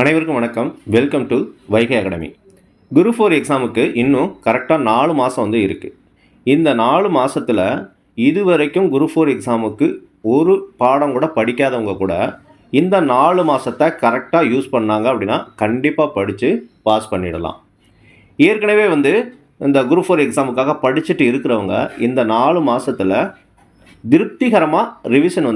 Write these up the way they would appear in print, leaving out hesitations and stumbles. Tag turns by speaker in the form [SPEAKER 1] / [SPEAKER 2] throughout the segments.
[SPEAKER 1] அனைவருக்கும் வணக்கம். Welcome to Vaigai academy. Group 4 எக்ஸாமுக்கு இன்னும் கரெக்டாக 4 மாதம் இருக்குது. இந்த 4 மாதத்தில் இதுவரைக்கும் குரூப் 4 எக்ஸாமுக்கு ஒரு பாடம் கூட படிக்காதவங்க கூட இந்த 4 மாதத்தை கரெக்டாக யூஸ் பண்ணாங்க அப்படின்னா கண்டிப்பாக படித்து பாஸ் பண்ணிடலாம். ஏற்கனவே இந்த குரூப் 4 எக்ஸாமுக்காக படிச்சுட்டு இருக்கிறவங்க இந்த 4 மாதத்தில் திருப்திகரமாக ரிவிஷன்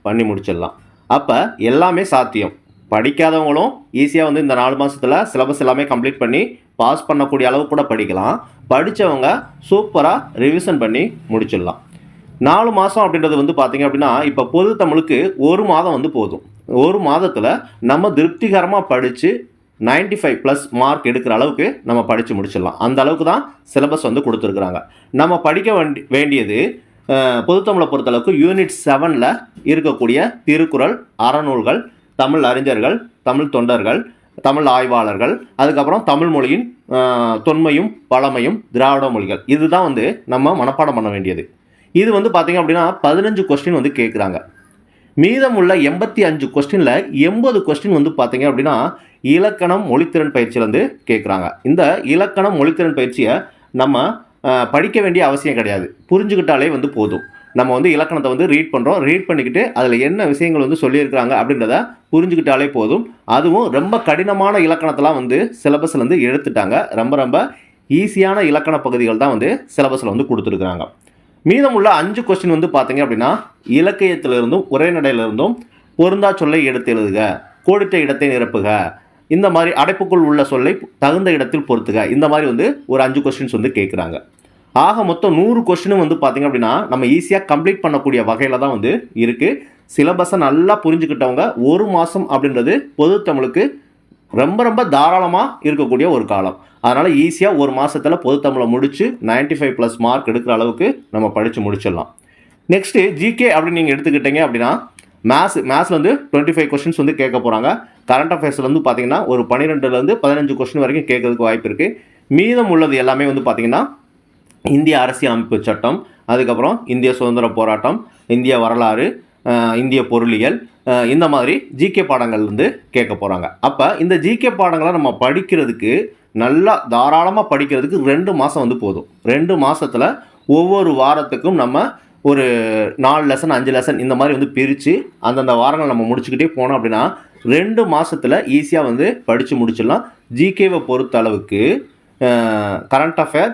[SPEAKER 1] பண்ணி முடிச்சிடலாம். அப்போ எல்லாமே சாத்தியம். படிக்காதவங்களும் ஈஸியாக இந்த 4 மாதத்தில் சிலபஸ் எல்லாமே கம்ப்ளீட் பண்ணி பாஸ் பண்ணக்கூடிய அளவு கூட படிக்கலாம். படித்தவங்க சூப்பராக ரிவிஷன் பண்ணி முடிச்சிடலாம். 4 மாதம் அப்படின்றது பார்த்திங்க அப்படின்னா இப்போ பொது தமிழுக்கு ஒரு மாதம் போதும். ஒரு மாதத்தில் நம்ம திருப்திகரமாக படித்து 95+ மார்க் எடுக்கிற அளவுக்கு நம்ம படித்து முடிச்சிடலாம். அந்த அளவுக்கு தான் சிலபஸ் கொடுத்துருக்குறாங்க. நம்ம படிக்க வேண்டியது பொதுத்தமிழை பொறுத்தளவுக்கு யூனிட் 7ல் இருக்கக்கூடிய திருக்குறள், அறநூல்கள், தமிழ் அறிஞர்கள், தமிழ் தொண்டர்கள், தமிழ் ஆய்வாளர்கள், அதுக்கப்புறம் தமிழ் மொழியின் தொன்மையும் பழமையும் திராவிட மொழிகள். இதுதான் நம்ம மனப்பாடம் பண்ண வேண்டியது. இது பார்த்திங்க அப்படின்னா 15 கொஸ்டின் கேட்குறாங்க. மீதம் உள்ள 85 கொஸ்டினில் 80 கொஸ்டின் பார்த்திங்க அப்படின்னா இலக்கணம் மொழித்திறன் பயிற்சியிலேருந்து கேட்குறாங்க. இந்த இலக்கணம் மொழித்திறன் பயிற்சியை நம்ம படிக்க வேண்டிய அவசியம் கிடையாது. புரிஞ்சுக்கிட்டாலே போதும். நம்ம இலக்கணத்தை ரீட் பண்ணுறோம். ரீட் பண்ணிக்கிட்டு அதில் என்ன விஷயங்கள் சொல்லியிருக்கிறாங்க அப்படின்றத புரிஞ்சுக்கிட்டாலே போதும். அதுவும் ரொம்ப கடினமான இலக்கணத்தெலாம் சிலபஸில் எடுத்துட்டாங்க. ரொம்ப ரொம்ப ஈஸியான இலக்கண பகுதிகள் தான் சிலபஸில் கொடுத்துருக்குறாங்க. மீதம் உள்ள 5 கொஸ்டின் பார்த்திங்க அப்படின்னா இலக்கியத்திலிருந்தும் உரைநடையிலிருந்தும் பொருந்தா சொல்லை எடுத்து எழுதுக, கோடிட்ட இடத்தை நிரப்புக, இந்த மாதிரி அடைப்புக்குள் உள்ள சொல்லை தகுந்த இடத்தில் பொறுத்துக, இந்த மாதிரி ஒரு 5 கொஸ்டின்ஸ் கேட்குறாங்க. ஆக மொத்தம் 100 கொஸ்டினும் பார்த்திங்க அப்படின்னா நம்ம ஈஸியாக கம்ப்ளீட் பண்ணக்கூடிய வகையில் தான் இருக்குது. சிலபஸை நல்லா புரிஞ்சுக்கிட்டவங்க ஒரு மாதம் அப்படின்றது பொது தமிழுக்கு ரொம்ப ரொம்ப தாராளமாக இருக்கக்கூடிய ஒரு காலம். அதனால் ஈஸியாக ஒரு மாதத்தில் பொது தமிழை முடித்து 95+ மார்க் எடுக்கிற அளவுக்கு நம்ம படித்து முடிச்சிடலாம். நெக்ஸ்ட்டு ஜிகே அப்படின்னு நீங்கள் எடுத்துக்கிட்டீங்க அப்படின்னா மேத்ஸில் 25 கொஸ்டின்ஸ் கேட்க போகிறாங்க. கரண்ட் அஃபேர்ஸில் பார்த்திங்கன்னா ஒரு 12லேருந்து 15 கொஸ்டின் வரைக்கும் கேட்கறதுக்கு வாய்ப்பு இருக்குது. மீதம் உள்ளது எல்லாமே பார்த்திங்கன்னா இந்திய அரசியலமைப்பு சட்டம், அதுக்கப்புறம் இந்திய சுதந்திர போராட்டம், இந்திய வரலாறு, இந்திய பொருளியல், இந்த மாதிரி ஜிகே பாடங்கள்லேருந்து கேட்க போகிறாங்க. அப்போ இந்த ஜிகே பாடங்களை நம்ம படிக்கிறதுக்கு நல்லா தாராளமாக படிக்கிறதுக்கு 2 மாதம் போதும். 2 மாதத்தில் ஒவ்வொரு வாரத்துக்கும் நம்ம ஒரு 4 லெசன் 5 லெசன் இந்த மாதிரி பிரித்து அந்தந்த வாரங்கள் நம்ம முடிச்சுக்கிட்டே போனோம் அப்படின்னா 2 மாதத்தில் ஈஸியாக படித்து முடிச்சிடலாம். ஜிகேவை பொறுத்த அளவுக்கு கரண்ட் அஃபேர்,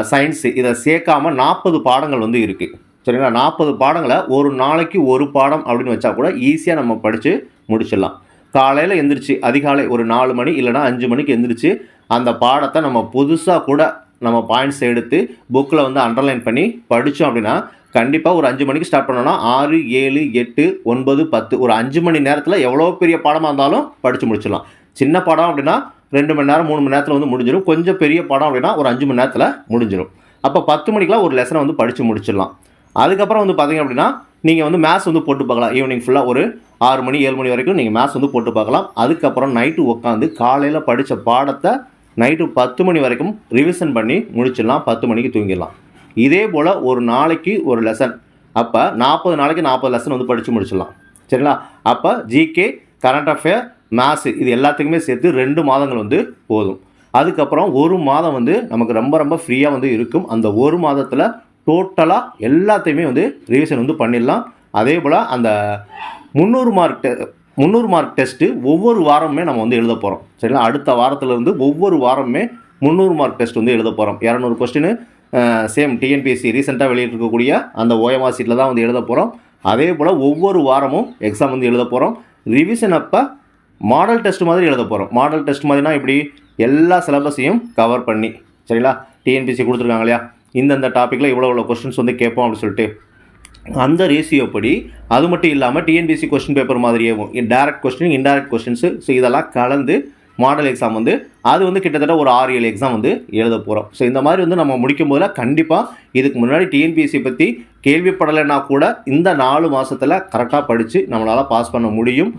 [SPEAKER 1] சயின்ஸு இதை சேர்க்காமல் 40 பாடங்கள் இருக்குது. சரிங்களா? 40 பாடங்களை ஒரு நாளைக்கு ஒரு பாடம் அப்படின்னு வச்சா கூட ஈஸியாக நம்ம படித்து முடிச்சிடலாம். காலையில் எந்திரிச்சு அதிகாலை ஒரு 4 மணி இல்லைனா 5 மணிக்கு எந்திரிச்சு அந்த பாடத்தை நம்ம புதுசாக கூட நம்ம பாயிண்ட்ஸ் எடுத்து புக்கில் அண்டர்லைன் பண்ணி படித்தோம் அப்படின்னா கண்டிப்பாக ஒரு 5 மணிக்கு ஸ்டார்ட் பண்ணோன்னா 6, 7, 8, 9, 10 ஒரு 5 மணி நேரத்தில் எவ்வளோ பெரிய பாடமாக இருந்தாலும் படித்து முடிச்சிடலாம். சின்ன பாடம் அப்படின்னா 2 மணி நேரம் 3 மணி நேரத்தில் முடிஞ்சிடும். கொஞ்சம் பெரிய பாடம் அப்படின்னா ஒரு 5 மணி நேரத்தில் முடிஞ்சிடும். அப்போ 10 மணிக்கெலாம் ஒரு லெசனை படித்து முடிச்சிடலாம். அதுக்கப்புறம் பார்த்திங்க அப்படின்னா நீங்கள் மேத்ஸ் போட்டு பார்க்கலாம். ஈவினிங் ஃபுல்லாக ஒரு 6 மணி 7 மணி வரைக்கும் நீங்கள் மேத்ஸ் போட்டு பார்க்கலாம். அதுக்கப்புறம் நைட்டு உட்காந்து காலையில் படித்த பாடத்தை நைட்டு 10 மணி வரைக்கும் ரிவிஷன் பண்ணி முடிச்சிடலாம். 10 மணிக்கு தூங்கிடலாம். இதே போல் ஒரு நாளைக்கு ஒரு லெசன், அப்போ 40 நாளைக்கு 40 லெசன் படித்து முடிச்சிடலாம். சரிங்களா? அப்போ ஜிகே, கரண்ட் அஃபேர், மேத்ஸு இது எல்லாத்துக்குமே சேர்த்து 2 மாதங்கள் போதும். அதுக்கப்புறம் ஒரு மாதம் நமக்கு ரொம்ப ரொம்ப ஃப்ரீயாக இருக்கும். அந்த ஒரு மாதத்தில் டோட்டலாக எல்லாத்தையுமே ரிவிஷன் பண்ணிடலாம். அதே போல் அந்த 300 மார்க் டெஸ்ட்டு ஒவ்வொரு வாரமுமே நம்ம எழுத போகிறோம். சரிங்களா? அடுத்த வாரத்திலேருந்து ஒவ்வொரு வாரமுமே 300 மார்க் டெஸ்ட் எழுத போகிறோம். 200 கொஸ்டின் சேம் டிஎன்பிஎஸ்சி ரீசெண்டாக வெளியிட்டிருக்கக்கூடிய அந்த ஓஎம்ஆர் சீட்டில் தான் எழுத போகிறோம். அதே போல் ஒவ்வொரு வாரமும் எக்ஸாம் எழுத போகிறோம். ரிவிஷன் அப்போ மாடல் டெஸ்ட் மாதிரி எழுத போகிறோம். மாடல் டெஸ்ட் மாதிரினா இப்படி எல்லா சிலபஸையும் கவர் பண்ணி, சரிங்களா? டிஎன்பிஎஸ்சி கொடுத்துருக்காங்க இல்லையா, இந்தந்த டாப்பிக்கில் இவ்வளோ கொஸ்டின்ஸ் கேட்போம் அப்படின்னு சொல்லிட்டு அந்த ரேஷியோ படி. அது மட்டும் இல்லாமல் டிஎன்பிஎஸ்சி கொஸ்டின் பேப்பர் மாதிரியும் direct question, indirect questions, so இதெல்லாம் கலந்து மாடல் எக்ஸாம் அது கிட்டத்தட்ட ஒரு 6-7 எக்ஸாம் எழுத போகிறோம். ஸோ இந்த மாதிரி நம்ம முடிக்கும் போதில் கண்டிப்பாக இதுக்கு முன்னாடி டிஎன்பிஎஸ்சி பற்றி கேள்விப்படலைன்னா கூட இந்த 4 மாதத்தில் கரெக்டாக படித்து நம்மளால் பாஸ் பண்ண முடியும்.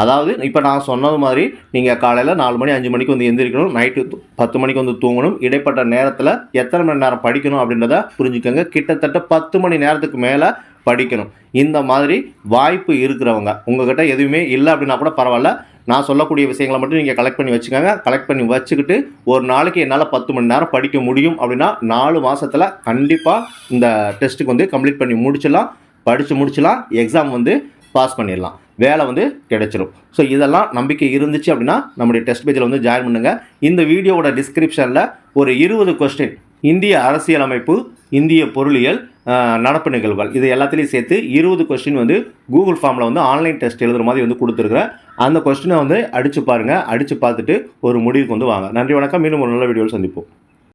[SPEAKER 1] அதாவது இப்போ நான் சொன்னது மாதிரி நீங்கள் காலையில் 4 மணி 5 மணிக்கு எந்திரிக்கணும், நைட்டு 10 மணிக்கு தூங்கணும். இடைப்பட்ட நேரத்தில் எத்தனை மணி நேரம் படிக்கணும் அப்படின்றத புரிஞ்சுக்கோங்க. கிட்டத்தட்ட 10 மணி நேரத்துக்கு மேலே படிக்கணும். இந்த மாதிரி வாய்ப்பு இருக்கிறவங்க, உங்ககிட்ட எதுவுமே இல்லை அப்படின்னா கூட பரவாயில்ல, நான் சொல்லக்கூடிய விஷயங்களை மட்டும் நீங்கள் கலெக்ட் பண்ணி வச்சுக்கோங்க. கலெக்ட் பண்ணி வச்சுக்கிட்டு ஒரு நாளைக்கு என்னால் 10 மணி நேரம் படிக்க முடியும் அப்படின்னா 4 மாதத்தில் கண்டிப்பாக இந்த டெஸ்ட்டுக்கு வந்து கம்ப்ளீட் பண்ணி முடிச்சிடலாம். படித்து முடிச்சிடலாம். எக்ஸாம் வந்து பாஸ் பண்ணிடலாம். வேலை வந்து கிடைச்சிரும். ஸோ இதெல்லாம் நம்பிக்கை இருந்துச்சு அப்படின்னா நம்முடைய டெஸ்ட் பேஜில் வந்து ஜாயின் பண்ணுங்கள். இந்த வீடியோவோட டிஸ்கிரிப்ஷனில் ஒரு 20 கொஸ்டின், இந்திய அரசியலமைப்பு, இந்திய பொருளியல், நடப்பு நிகழ்வுகள், இது எல்லாத்துலேயும் சேர்த்து 20 கொஸ்டின் வந்து கூகுள் ஃபார்மில் வந்து ஆன்லைன் டெஸ்ட் எழுதுகிற மாதிரி வந்து கொடுத்துருக்குறேன். அந்த கொஸ்டினை வந்து அடித்து பாருங்கள். அடித்து பார்த்துட்டு ஒரு முடிவுக்கு வந்து வாங்க. நன்றி, வணக்கம். மீண்டும் ஒரு நல்ல வீடியோவில் சந்திப்போம்.